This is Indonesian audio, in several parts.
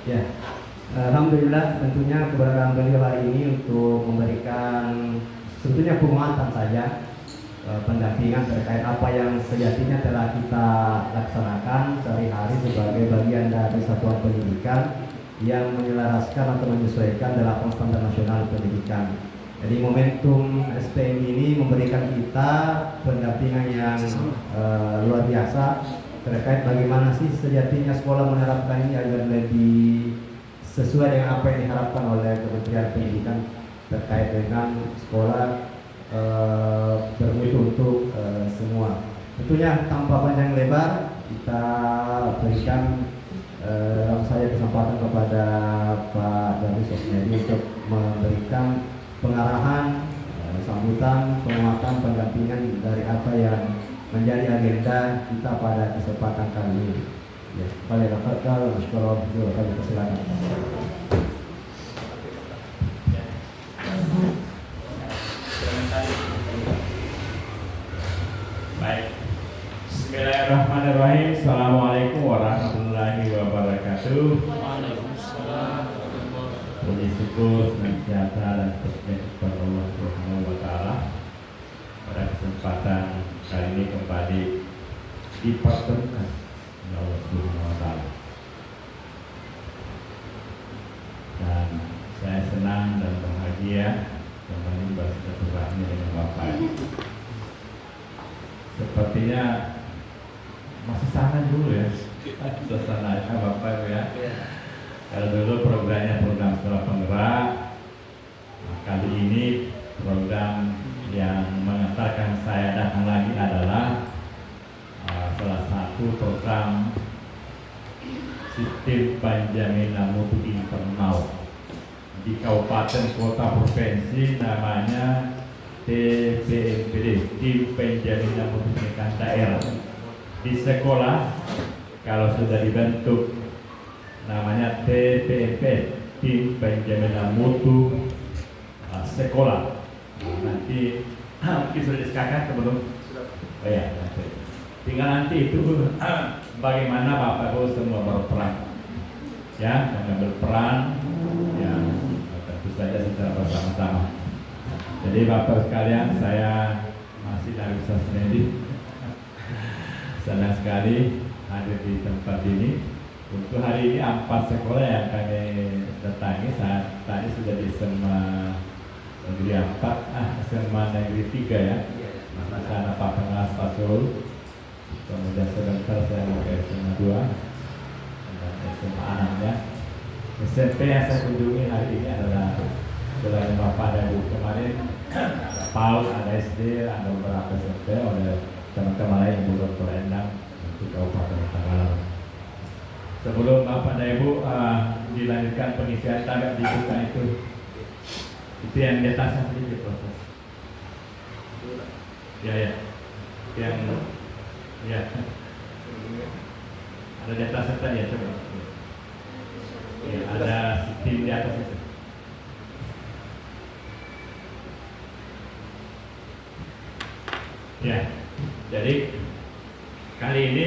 Ya, alhamdulillah tentunya keberadaan beliau hari ini untuk memberikan tentunya penguatan saja, pendampingan terkait apa yang sejatinya telah kita laksanakan sehari-hari sebagai bagian dari satuan pendidikan yang menyelaraskan atau menyesuaikan 8 standar nasional pendidikan. Jadi momentum STM ini memberikan kita pendampingan yang luar biasa terkait bagaimana sih sejatinya sekolah menerapkan ini agar lebih sesuai dengan apa yang diharapkan oleh Kementerian Pendidikan terkait dengan sekolah bermutu untuk semua. Tentunya tanpa panjang lebar kita berikan saya kesempatan kepada Pak Darwis Sosmedi untuk memberikan pengarahan, sambutan, penguatan, pendampingan dari apa yang menjadi agenda kita pada kesempatan kali ini. Ya, kali rafatkan, sekolah juga kami persilakan. Baik. Bismillahirrahmanirrahim. Assalamualaikum warahmatullahi wabarakatuh. Waalaikumsalam. Puji syukur, senantiasa dan seterusnya kepada Allah Subhanahu wa Ta'ala. Pada kesempatan kali ini kembali dipertemukan oleh Allah Subhanahu wa Ta'ala. Dan saya senang dan bahagia kembali bersilaturahmi dengan Bapak. Sepertinya masih sama dulu ya, suasananya Bapak ya. Kalau dulu programnya program sekolah penggerak, kali ini program yang mengantarkan saya datang lagi adalah salah satu program sistem penjaminan mutu internal di kabupaten kota provinsi, namanya TPMPD, Tim Penjaminan Mutu Pendidikan Daerah. Di sekolah kalau sudah dibentuk namanya TPMP, Tim Penjaminan Mutu Sekolah. Nanti mungkin sudah disekakan sebelum ya, tinggal nanti itu bagaimana Bapak Ibu semua berperan ya, mengambil peran yang tentu saja secara bersama-sama. Jadi Bapak sekalian, saya masih dari Sosmedi, senang sekali hadir di tempat ini. Untuk hari ini 4 sekolah yang kami datangi. Saat tadi sudah di SMA Negeri 4, SMA Negeri 3 ya. Di sana Pak Pengas Pak Sul. Kemudian sebentar saya mau ke SMA 2 dan SMA 6 ya. SMP yang saya kunjungi hari ini adalah selain Bapak dan Ibu kemarin, ada PAUD, ada SD, ada beberapa SMP oleh teman-teman lain Ibu Dr. Endang untuk Kabupaten Tanggalan. Sebelum Bapak dan Ibu dilanjutkan pengisian tabel dibuka itu yang di atasnya sedikit proses. Ya, yang ya ada di atas tadi ya, coba. Ya, ada sistem di atas itu. Ya, jadi kali ini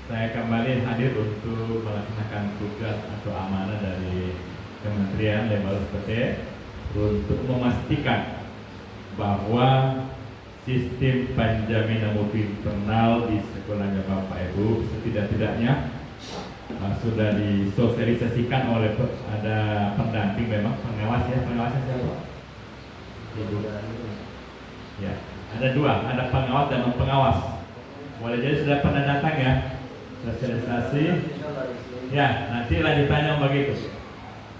saya kembali hadir untuk melaksanakan tugas atau amanah dari Kementerian Lembaga Seperti untuk memastikan bahwa sistem penjaminan mutu internal di sekolahnya Bapak Ibu setidak-tidaknya sudah disosialisasikan oleh ada pendamping, memang pengawas ya, pengawasnya siapa? Ibu. Ya, ada 2, ada pengawas dan non pengawas. Boleh jadi sudah pernah datang ya, sosialisasi. Ya, nanti lanjutannya begitu.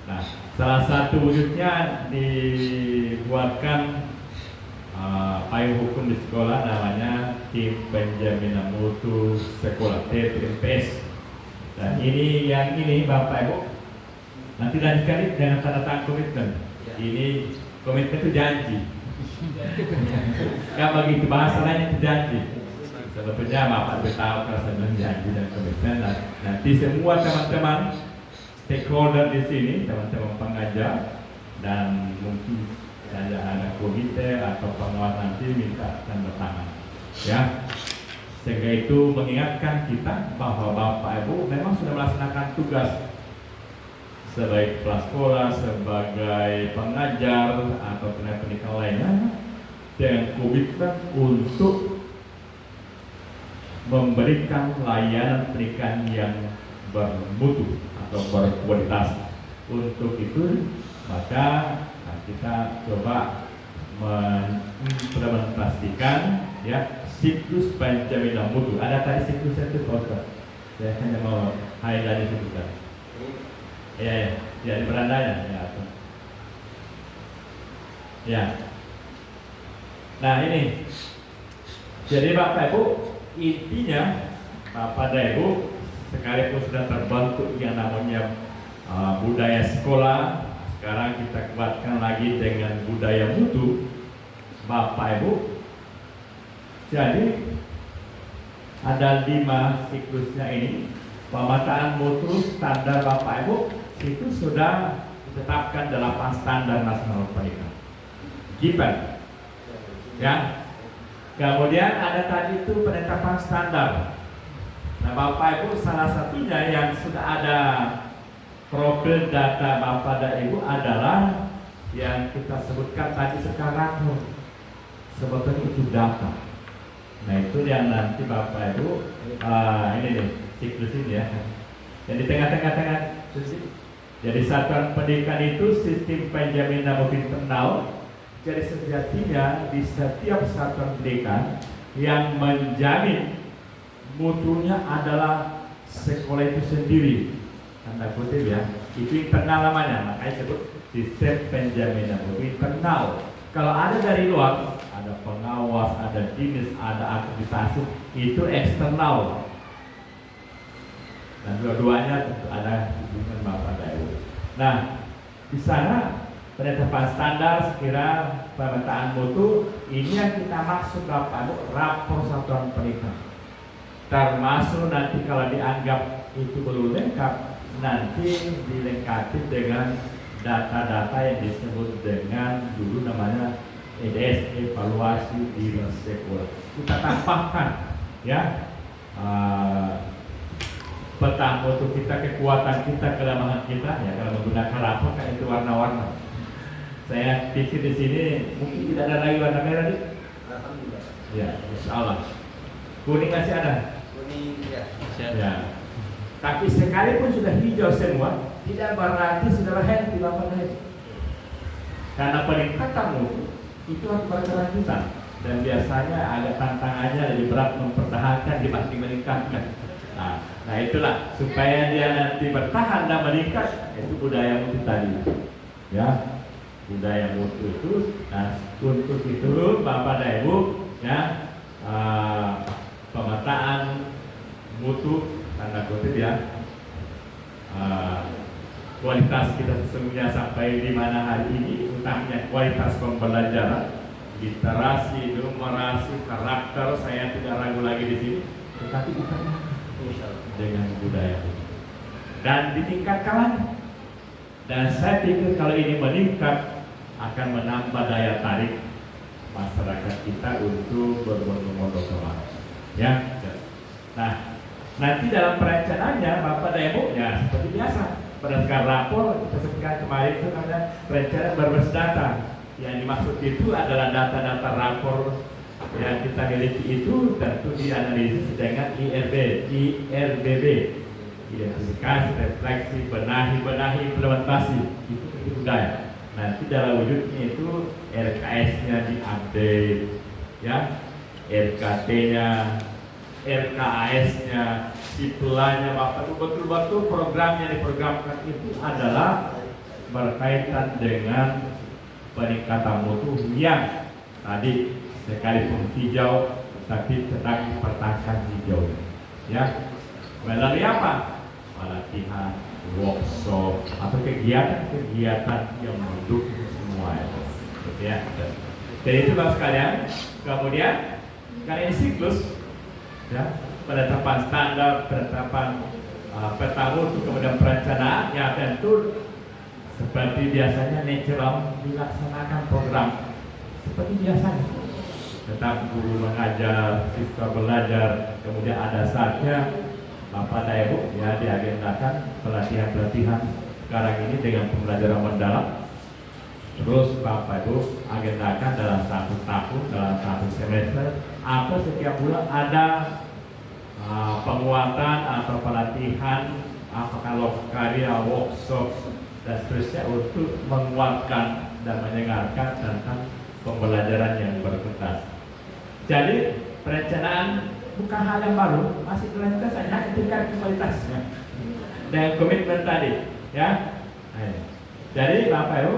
Nah, salah satu wujudnya dibuatkan payung hukum di sekolah, namanya Tim Penjaminan Mutu Sekolah TPMPS. Dan ini Bapak Ibu nanti lanjutkan dengan tanda tangan komitmen. Ini komitmen itu janji. Kan begitu bahasa lainnya itu janji. Sebetulnya Bapak tahu kalau saya janji dan komitmen. Nanti semua teman-teman stakeholder di sini, teman-teman pengajar dan mungkin saja ada komite atau pengawas nanti minta tanda tangan. Ya, sehingga itu mengingatkan kita bahwa Bapak Ibu memang sudah melaksanakan tugas sebagai kepala sekolah, sebagai pengajar atau tenaga pendidikan lainnya dengan komitmen untuk memberikan layanan pendidikan yang bermutu atau berkualitas. Untuk itu maka kita coba mengimplementasikan ya siklus Pancawira Mutu. Ada tadi siklusnya itu Pak Ustaz. Saya hanya mau highlight itu kan. Ya, di berandanya ya. Ya. Nah ini. Jadi Bapak Ibu, intinya Bapak dan Ibu sekalipun sudah terbentuk yang namanya budaya sekolah, sekarang kita kuatkan lagi dengan budaya mutu Bapak Ibu. Jadi ada 5 siklusnya ini. Pemetaan mutu standar Bapak Ibu itu sudah ditetapkan 8 standar nasional pendidikan. GIPEN. Ya. Kemudian ada tadi itu penetapan standar. Nah Bapak Ibu salah satunya yang sudah ada profil data Bapak dan Ibu adalah yang kita sebutkan tadi sekarang. Sebetulnya itu data. Nah itu yang nanti Bapak Ibu ini nih siklus ini ya. Yang di tengah-tengah jadi satuan pendidikan itu sistem penjaminan mutu internal. Jadi sejatinya di setiap satuan pendidikan yang menjamin mutunya adalah sekolah itu sendiri. Tanda kutip ya, itu internal namanya, makanya disebut sistem penjaminan mutu internal. Kalau ada dari luar, ada pengawas, ada dinas, ada akreditasi, itu eksternal. Dan dua-duanya tentu ada hubungan Bapak dan Ibu. Nah, di sana penetapan standar sekira pemetaan mutu ini yang kita maksud Bapak Ibu rapor satuan pendidikan. Termasuk nanti kalau dianggap itu belum lengkap, nanti dilengkapi dengan data-data yang disebut dengan dulu namanya EDS, evaluasi diri sekolah. Kita tambahkan ya peta mutu kita, kekuatan kita, kelemahan kita ya kalau menggunakan rapor kan itu warna-warna. Saya pikir di sini mungkin tidak ada lagi warna merah nih. Ya, insya Allah. Kuning masih ada. Kuning ya. Ya. Tapi sekalipun sudah hijau semua, tidak berarti sudah healthy Bapak dan Ibu. Karena peningkatan mutu itu harus berkelanjutan dan biasanya agak tantangannya lebih berat mempertahankan dibanding meningkatkan. Nah itulah supaya dia nanti bertahan dan meningkat itu budaya mutu tadi. Ya. Budaya mutu itu, nah untuk itu Bapak dan Ibu ya pemetaan mutu tanda kutip ya kualitas kita sesungguhnya sampai di mana hari ini, utamanya kualitas pembelajaran, literasi, numerasi, karakter, saya tidak ragu lagi di sini, tetapi bukan dengan budaya dan ditingkatkan lagi. Dan saya pikir kalau ini meningkat akan menambah daya tarik masyarakat kita untuk berbondong-bondong keluar. Ya. Nah, nanti dalam perencanaannya Bapak dan Ibu ya seperti biasa berdasarkan rapor kita sebutkan kemarin itu ada perencanaan berbasis data. Yang dimaksud itu adalah data-data rapor yang kita miliki itu tentu dianalisis dengan IRBB, identifikasi, refleksi, benahi implementasi itu budaya. Nanti dalam wujudnya itu RKS-nya diupdate, ya, RKT-nya, RKAS-nya, sipelanya, Bapak betul-betul program yang diprogramkan itu adalah berkaitan dengan peningkatan mutu yang tadi sekalipun hijau tapi tetap dipertahankan hijau, ya. Melalui apa? Pelatihan, workshop atau kegiatan-kegiatan yang mendukung semua itu, ya. Jadi itu Bapak sekalian. Kemudian karena ini siklus, ya, penetapan standar, penetapan peta mutu, kemudian perencanaan, ya tentu seperti biasanya natural dilaksanakan program seperti biasanya. Tetap guru mengajar, siswa belajar, kemudian ada saatnya Bapak dan Ibu ya diagendakan pelatihan-pelatihan sekarang ini dengan pembelajaran mendalam. Terus Bapak Ibu agendakan dalam 1 tahun, dalam 1 semester, atau setiap bulan ada penguatan atau pelatihan, apakah lokaria, workshop, dan seterusnya untuk menguatkan dan mendengarkan tentang pembelajaran yang berkualitas. Jadi perencanaan bukan hal yang baru, masih dilanjutkan saja tingkat kualitasnya dan komitmen tadi, ya. Jadi Bapak Ibu,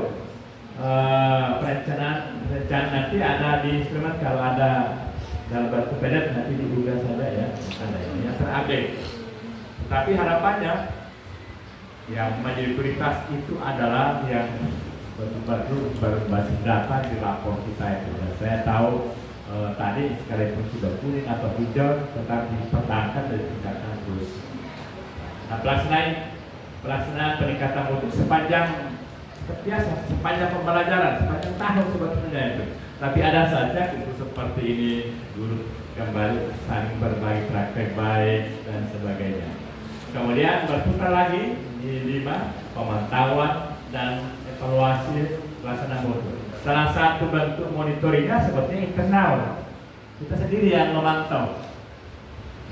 perencanaan nanti ada di instrumen, kalau ada dalam bentuk PDF nanti diunggah saja ya, ada yang terupdate. Tapi harapannya yang menjadi prioritas itu adalah yang betul-betul berbasis data di lapor kita itu. Dan saya tahu tadi sekalipun sudah kuning atau hijau, tetap dipertahankan dan ditingkatkan terus. Nah, pelaksanaan peningkatan mutu sepanjang biasa, sepanjang pembelajaran, sepanjang tahun sebetulnya itu. Tapi ada saja itu seperti ini, guru kembali saling berbagi praktek baik dan sebagainya. Kemudian berputar lagi di 5, pemantauan dan evaluasi pelaksanaan mutu. Salah satu bentuk monitoringnya seperti internal, kita sendiri yang memantau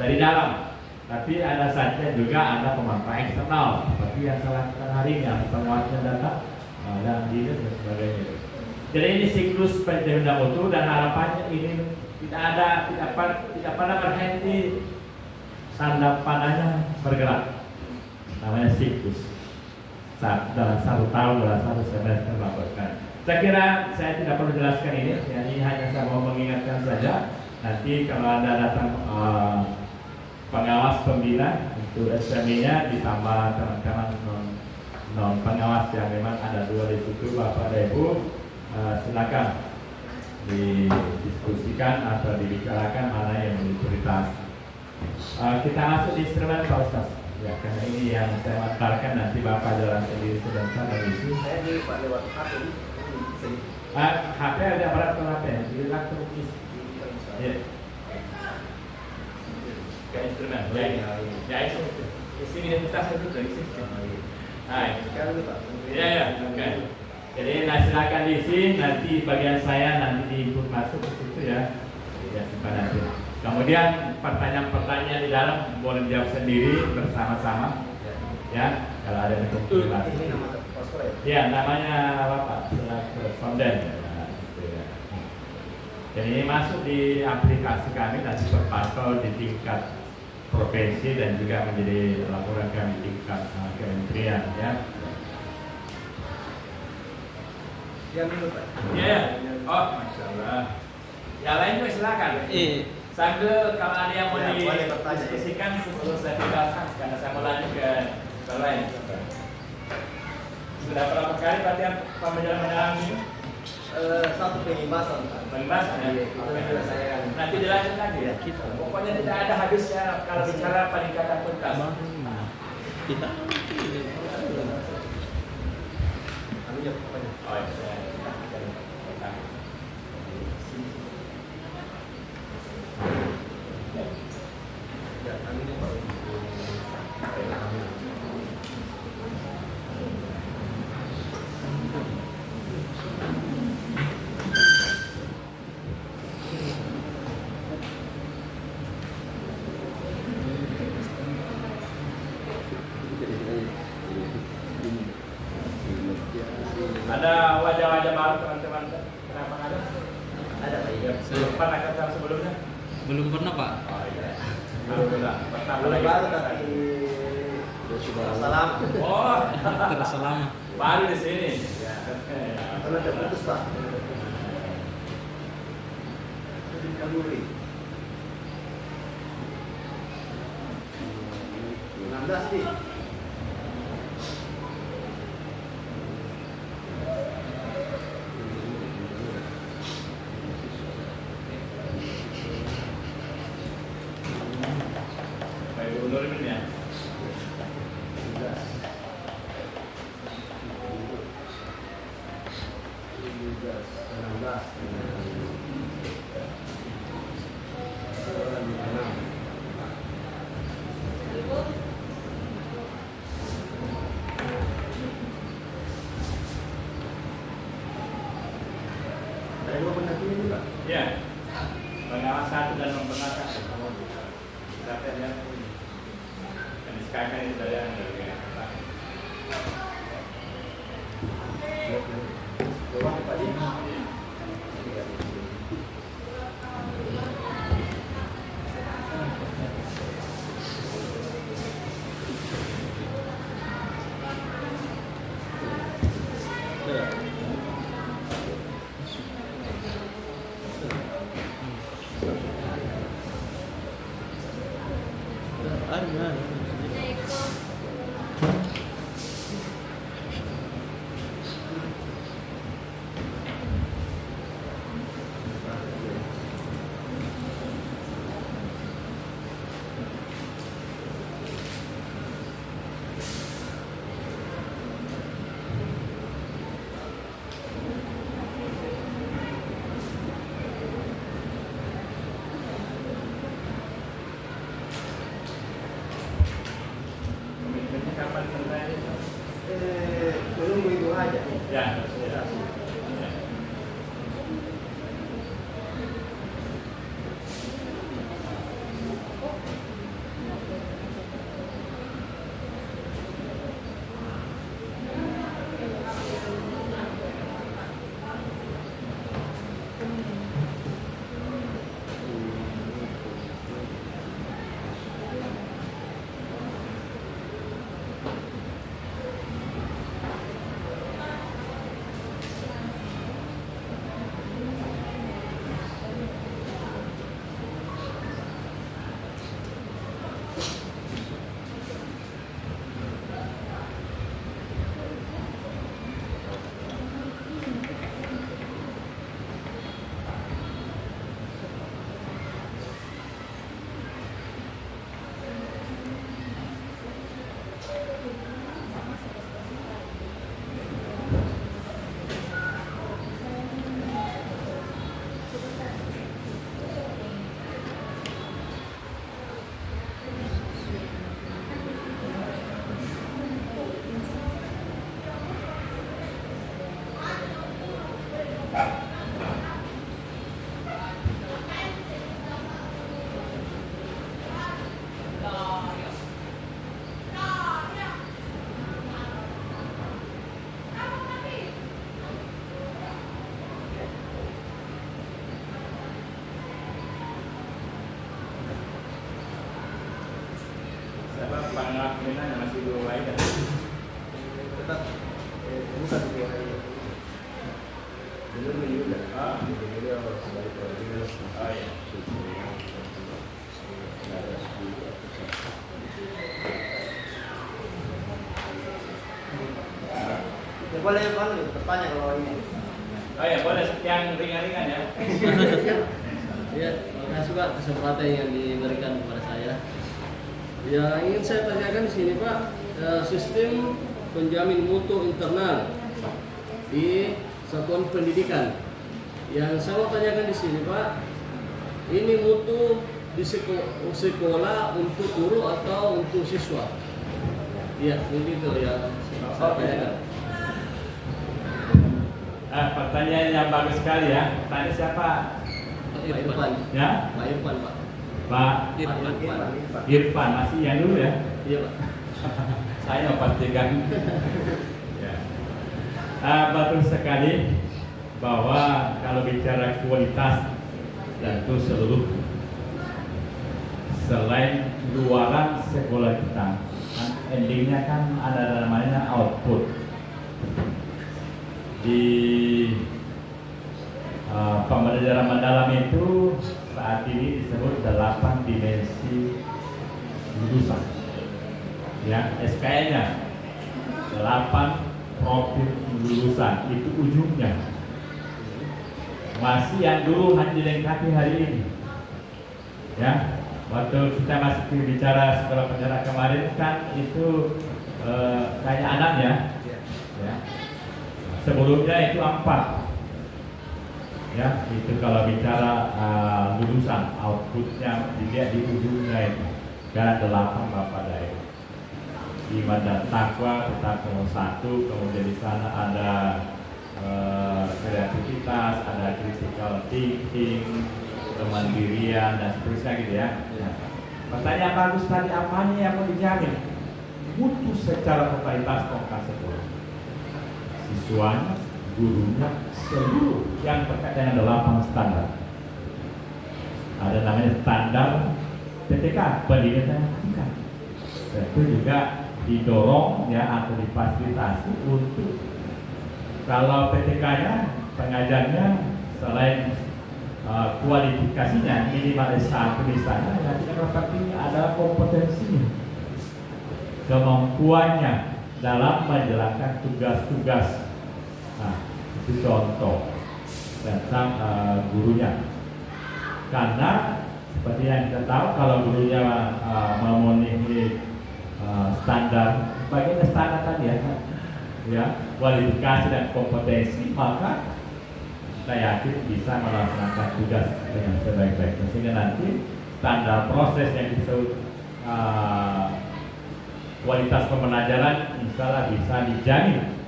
dari dalam. Tapi ada saja juga ada pemantau eksternal seperti yang saya lakukan hari ini, penguatan data dan dinas dan sebagainya. Jadi ini siklus pendidikan mutu, dan harapannya ini tidak pernah berhenti, tanda panahnya bergerak. Namanya siklus. Dalam 1 tahun, dalam 1 semester melakukan. Saya kira saya tidak perlu jelaskan ini, ini hanya saya mau mengingatkan saja. Nanti kalau ada datang pengawas pembina untuk SMI-nya ditambah teman-teman non pengawas yang memang ada 2 di situ, Bapak dan Ibu, silakan didiskusikan atau dibicarakan mana yang menjadi prioritas. Kita masuk di instrumen Pak Ustaz. Ya, karena ini yang saya antarkan, nanti Bapak jalan sendiri sebentar mengisi. Saya di Pak lewat HP. HP ada berat atau HP? Di laptop isi. Ya. Ke instrumen. Ya, isi identitas itu dari sini. Hai. Ya, oke. Jadi silakan diisi, nanti bagian saya nanti diinput masuk ke situ ya. Ya, simpan nanti. Kemudian pertanyaan-pertanyaan di dalam boleh jawab sendiri bersama-sama. Ya, kalau ada yang konfirmasi. Ini nama posko ya? Ya, namanya Bapak selaku responden. Jadi ini masuk di aplikasi kami, nanti terpantau di tingkat provinsi dan juga menjadi laporan kami tingkat kementerian ya. Yang dulu Pak. Iya. Oh, masya Allah. Yang lain juga silakan. Sambil kalau ada yang mau didiskusikan sebelum saya tinggalkan, karena saya mau lanjut ke lain. Sudah berapa kali pelatihan pembelajaran mendalam ini? 1 pengibasan Pak. Pengibasan ya? Nanti dilanjut lagi ya? Pokoknya tidak ada habisnya kalau bicara peningkatan tuntas. Kita. Oh, iya. Ada wajah-wajah baru teman-teman, kenapa ada? Ada Pak Iga. Pernah ketemu sebelumnya? Belum pernah Pak. Oh iya. Alhamdulillah. Pertama lagi. Baru tapi sudah salam. Oh, Terasa lama. baru di sini. Ya. Kalau udah putus Pak. Di Kaluri. 16 sih. Ya, pengawas satu dan membenarkan kamu bisa. Berarti ada yang ini. Yang disekarkan itu dari yang dari Jakarta. Komitmennya kapan selesai? Belum itu aja. Ya, ya. Siapa pangkat minat yang masih dua lain kan? Tetap bukan dua hari. Belum ini juga. Beliau sebagai dinas. Oh iya. Ya, boleh bertanya kalau ini. Oh ya, boleh yang ringan-ringan ya. Ya, terima kasih Pak kesempatan yang diberikan kepada saya. Ya, ingin saya tanyakan di sini Pak, sistem penjamin mutu internal di satuan pendidikan. Yang saya mau tanyakan di sini Pak, ini mutu di sekolah untuk guru atau untuk siswa? Ya, begitu ya. Saya tanyakan. Pertanyaan yang bagus sekali ya. Tanya siapa? Pak Irfan. Ya, Pak Irfan Pak. Pak Irfan. Masih yang dulu ya. Iya Pak. Saya mau pastikan. Ya. Betul sekali bahwa kalau bicara kualitas tentu seluruh selain luaran sekolah kita, kan endingnya kan ada namanya output. Di pembelajaran mendalam itu saat ini disebut 8 dimensi lulusan. Ya, SKN-nya 8 profil lulusan, itu ujungnya. Masih yang dulu hanya dilengkapi hari ini. Ya, waktu kita masih bicara sekolah penjara kemarin kan itu kayak anaknya. Ya. Sebelumnya itu 4. Ya, itu kalau bicara lulusan, outputnya dilihat di ujungnya itu. Dan 8 Bapak Daerah. Iman dan takwa kita nomor 1, kemudian di sana ada kreativitas, ada critical thinking, kemandirian dan seterusnya gitu ya. Pertanyaan bagus tadi, apanya yang mau dijamin? Mutu secara totalitas tongkat sekolah. Siswanya, gurunya, seluruh yang terkait dengan 8 standar. Ada namanya standar PTK, pendidikan tingkat. Itu juga didorong ya atau difasilitasi untuk kalau PTK-nya pengajarnya selain kualifikasinya minimal S1 misalnya, yang tidak penting adalah kompetensinya, kemampuannya dalam menjalankan tugas-tugas. Nah, itu contoh tentang gurunya. Karena seperti yang kita tahu, kalau gurunya memenuhi standar, bagian standar tadi ya, kualifikasi dan kompetensi, maka saya yakin bisa melaksanakan tugas dengan sebaik-baiknya, sehingga nanti standar proses yang disebut kualitas pembelajaran insyaallah bisa dijamin.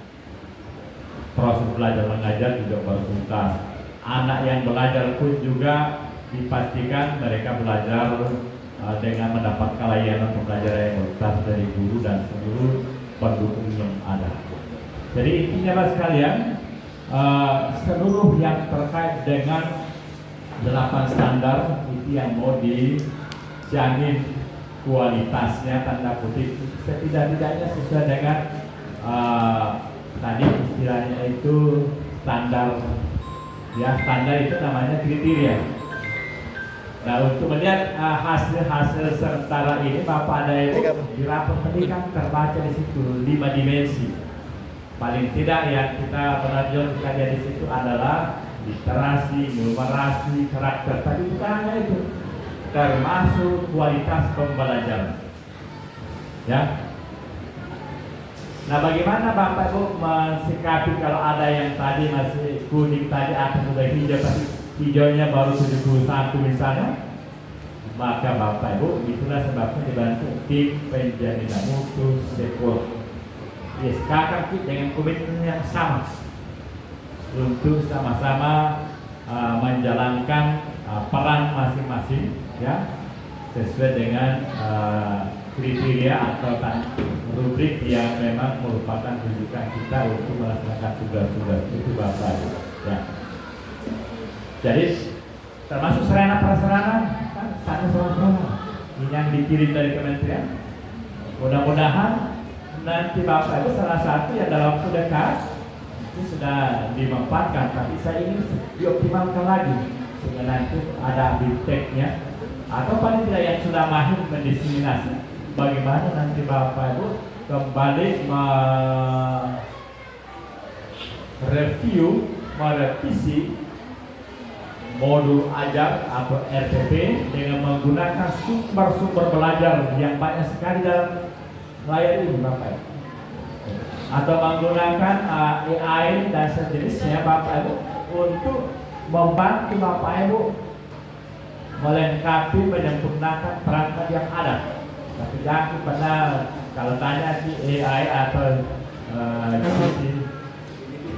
Proses belajar mengajar juga bertuntas. Anak yang belajar pun juga dipastikan mereka belajar dengan mendapat layanan pembelajaran yang bertuntas dari guru dan seluruh pendukung yang ada. Jadi intinya sekalian, seluruh yang terkait dengan 8 standar itu yang mau dijamin kualitasnya, tanda kutip, setidak-tidaknya sesuai dengan tadi istilahnya itu standar. Ya, standar itu namanya kriteria. Nah, untuk melihat hasil-hasil sementara ini, Bapak ada di rapor tadi kan terbaca di situ 5 dimensi. Paling tidak yang kita penajul kajian di situ adalah literasi, numerasi, karakter. Tapi bukan hanya itu, termasuk kualitas pembelajaran. Ya. Nah, bagaimana Bapak Ibu mensikapi kalau ada yang tadi masih kuning tadi atau sudah hijau, tapi hijaunya baru 71 misalnya? Maka Bapak Ibu, itulah sebabnya dibantu tim penjaminan mutu sekolah. Kakak dengan komitmen yang sama untuk sama-sama menjalankan peran masing-masing, ya, sesuai dengan kriteria atau rubrik yang memang merupakan rujukan kita untuk melaksanakan tugas-tugas itu Bapak, ya. Jadi termasuk sarana prasarana kan sarana yang dikirim dari kementerian. Mudah-mudahan nanti Bapak itu salah satu yang dalam waktu dekat itu sudah dimanfaatkan, tapi saya ingin dioptimalkan lagi sehingga nanti ada bipteknya atau paling tidak yang sudah mahir mendiseminasi. Bagaimana nanti Bapak Ibu kembali merevisi modul ajar atau RPP dengan menggunakan sumber-sumber belajar yang banyak sekali dalam layar ini Bapak, atau menggunakan AI dan sejenisnya Bapak Ibu untuk membantu Bapak Ibu melengkapi menyempurnakan perangkat yang ada. Tapi jangan pada kalau tanya di AI atau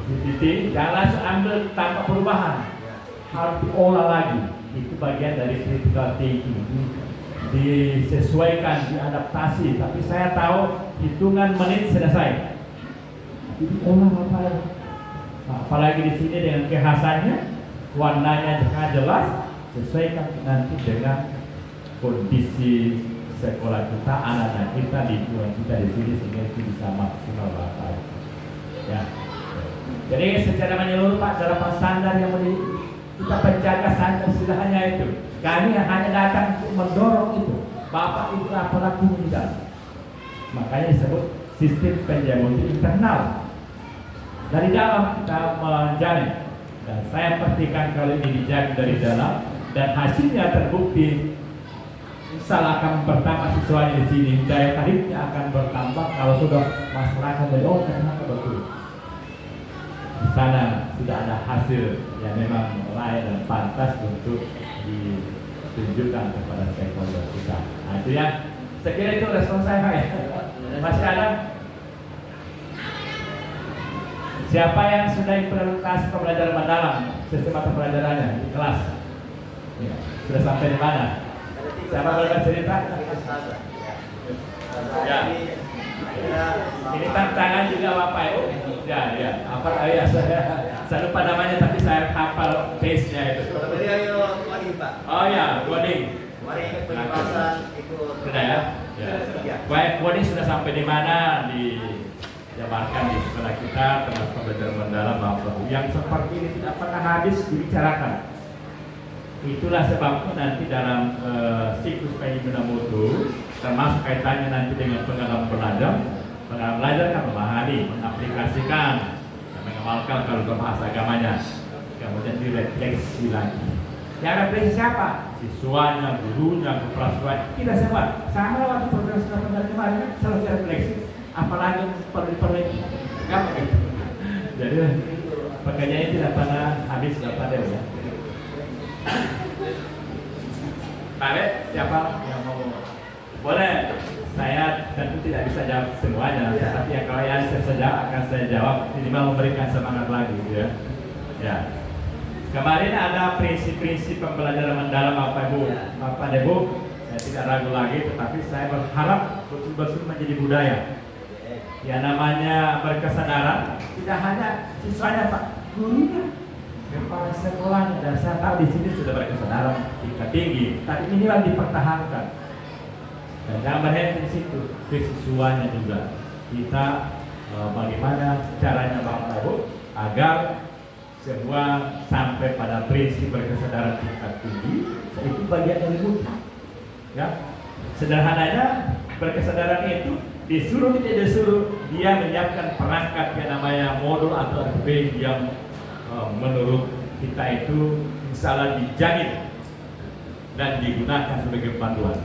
GPT, jangan langsung ambil tanpa perubahan, harus diolah lagi. Itu bagian dari critical thinking, disesuaikan, diadaptasi. Tapi saya tahu hitungan menit selesai. Diolah apa? Apalagi di sini dengan kekhasannya, warnanya sangat jelas, sesuaikan nanti dengan kondisi sekolah kita, anak-anak kita, lingkungan kita di sini sehingga itu bisa maksimal Bapak. Ya. Jadi secara menyeluruh Pak, dalam standar yang kita penjaga standar istilahnya itu. Kami hanya datang untuk mendorong itu. Bapak itu apalah tidak. Makanya disebut sistem penjamin internal. Dari dalam kita menjalin. Dan saya pastikan kalau ini dijaga dari dalam dan hasilnya terbukti, insya akan bertambah siswanya di sini, daya tariknya akan bertambah kalau sudah masyarakat dari ternyata betul. Di sana sudah ada hasil yang memang layak dan pantas untuk ditunjukkan kepada stakeholder kita. Nah itu ya, saya kira itu respon saya Pak ya. Masih ada? Siapa yang sudah implementasi pembelajaran mendalam sistem mata pelajarannya di kelas? Ya, sudah sampai di mana? Siapa boleh bercerita? Ya. Ini tantangan juga Bapak Ibu. Ya, ya. Apa ya saya lupa namanya tapi saya hafal pace-nya itu. Oh ya, coding. Sudah ya? Ya. Baik, coding sudah sampai di mana dijabarkan di sekolah kita termasuk pembelajaran mendalam Bapak Ibu. Yang seperti ini tidak pernah habis dibicarakan. Itulah sebabnya nanti dalam siklus Pajimana Mutu termasuk kaitannya nanti dengan pengalaman belajar kan memahami, mengaplikasikan, dan mengamalkan kalau bahasa agamanya, kemudian direfleksi lagi. Yang refleksi siapa? Siswanya, gurunya, kepala sekolah, tidak sama waktu program sudah pernah kemarin kan selalu refleksi, apalagi perlu diperbaiki, kan begitu. Jadi pekerjaannya tidak pernah habis dapat ya. Tarik siapa yang mau? Boleh. Saya tentu tidak bisa jawab semuanya, tapi ya kalau yang saya jawab akan saya jawab minimal memberikan semangat lagi, gitu ya. Ya. Kemarin ada prinsip-prinsip pembelajaran mendalam Bapak Ibu, Bapak Ibu. Saya tidak ragu lagi, tetapi saya berharap betul-betul menjadi budaya. Ya namanya berkesadaran, tidak hanya siswanya Pak, gurunya, kepala sekolahnya, dan saya tahu di sini sudah berkesadaran tingkat tinggi, tapi minimal dipertahankan. Dan jangan berhenti di situ, siswanya juga. Kita bagaimana caranya Bapak Ibu agar semua sampai pada prinsip berkesadaran tingkat tinggi, itu bagian dari mutu. Ya, sederhananya berkesadaran itu disuruh tidak disuruh dia menyiapkan perangkat yang namanya modul atau RP yang menurut kita itu misalnya dijamin dan digunakan sebagai panduan.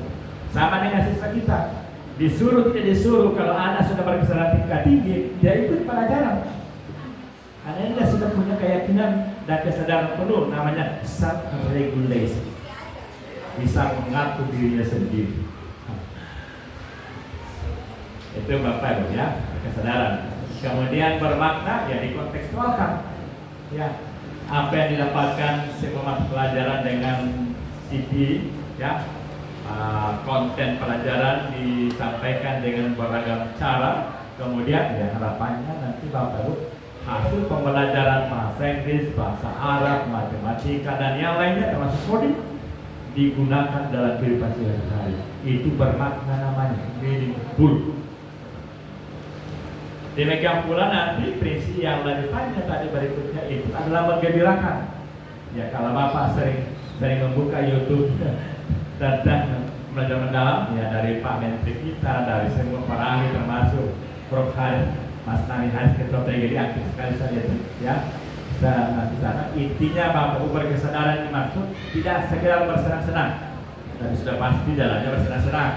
Sama dengan siswa kita, disuruh tidak disuruh, kalau anak sudah berkesadaran tingkat tinggi, dia ikut pelajaran. Anak dia sudah punya keyakinan dan kesadaran penuh, namanya self-regulation, bisa mengatur dirinya sendiri. Itu Bapak Ibu ya, kesadaran. Kemudian bermakna, ya dikontekstualkan. Ya, apa yang didapatkan semua mata pelajaran dengan CD, ya. Konten pelajaran disampaikan dengan beragam cara. Kemudian ya harapannya nanti Bapak Ibu hasil pembelajaran bahasa Inggris, bahasa Arab, matematika dan yang lainnya termasuk coding digunakan dalam kehidupan sehari-hari. Itu bermakna namanya meaningful. Demikian pula nanti prinsip yang lanjutannya tadi berikutnya itu adalah menggembirakan. Ya kalau Bapak sering membuka YouTube dan belajar mendalam ya dari Pak Menteri kita, dari semua para ahli termasuk Prof. Mas Nani Haris Ketua PGD aktif sekali saja itu ya. Dan di sana intinya Bapak Ibu berkesadaran dimaksud tidak sekedar bersenang-senang, dan sudah pasti jalannya bersenang-senang,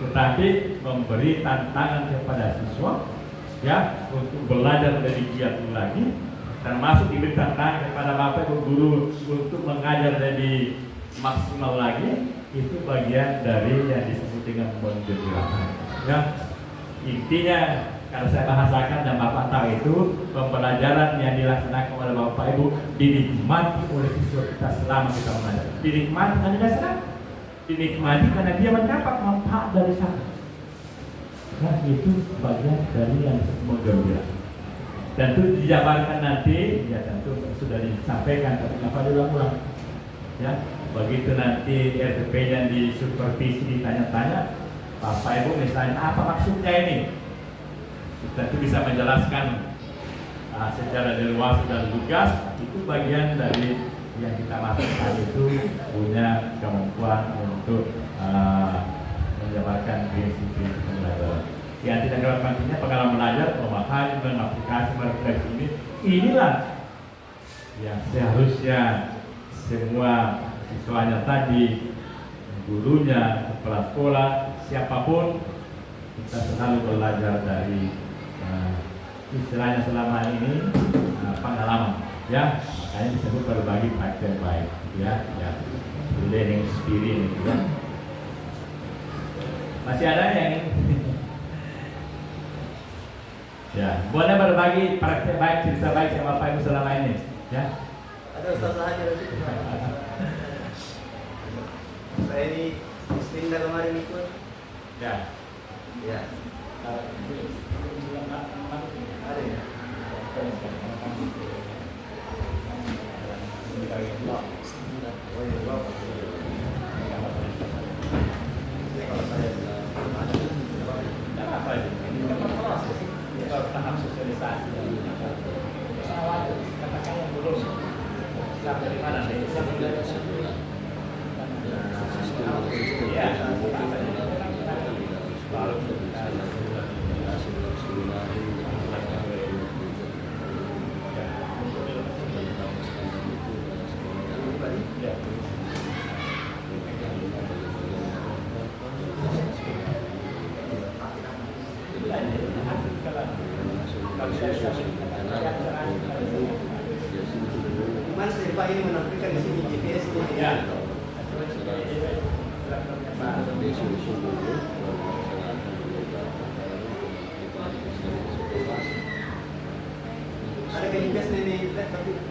tetapi memberi tantangan kepada siswa ya untuk belajar lebih giat lagi, termasuk diberi tantangan kepada Bapak Ibu guru untuk mengajar lebih maksimal lagi. Itu bagian dari yang disebut dengan menggembirakan. Ya, intinya kalau saya bahasakan dan Bapak tahu itu pembelajaran yang dilaksanakan oleh Bapak Ibu dinikmati oleh siswa kita selama kita mengajar. Dinikmati karena dia senang, dinikmati karena dia mendapat manfaat dari sana. Nah itu bagian dari yang disebut menggembirakan. Tentu dijabarkan nanti, ya tentu sudah disampaikan tapi apa diulang-ulang. Ya. Begitu nanti RTP yang disupervisi ditanya-tanya, Bapak Ibu misalnya apa maksudnya ini, tentu bisa menjelaskan secara luas dan lugas. Itu bagian dari yang kita masukkan itu punya kemampuan untuk menjabarkan prinsip-prinsip pembelajaran. Yang tidak dapat nantinya pengalaman belajar, memahami, mengaplikasi, merefleksi ini, inilah yang seharusnya semua siswanya tadi, gurunya, kepala sekolah, siapapun, kita selalu belajar dari istilahnya selama ini pengalaman, ya makanya disebut berbagi praktek baik, ya, learning experience, ya. Masih ada yang Ya, boleh berbagi praktek baik, cerita baik sama Bapak Ibu selama ini. Ya. Ada Ustaz Haji di situ. Saya ini Muslim kemarin ikut. Ya. Ya. Ada ya. Oh iya, Bapak. Kalau saya Apa itu? Ini kan proses. Tahap sosialisasi. Katakan yang belum. Sampai di mana nih? Ya. gimana sih Pak ini menampilkan di sini GPS ini? Ya. Ada kan GPS di laptop itu?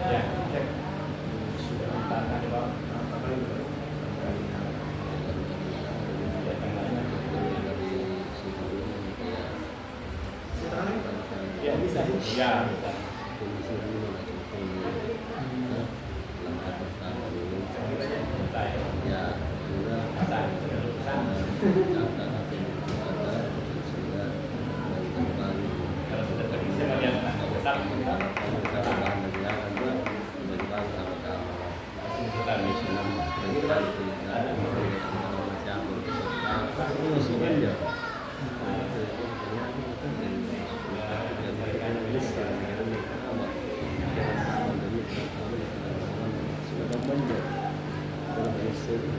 Ya, cek. Sudah di bawah. Ya, bisa. Ya, bisa. Kalau sudah terisi bagian besar, Sudah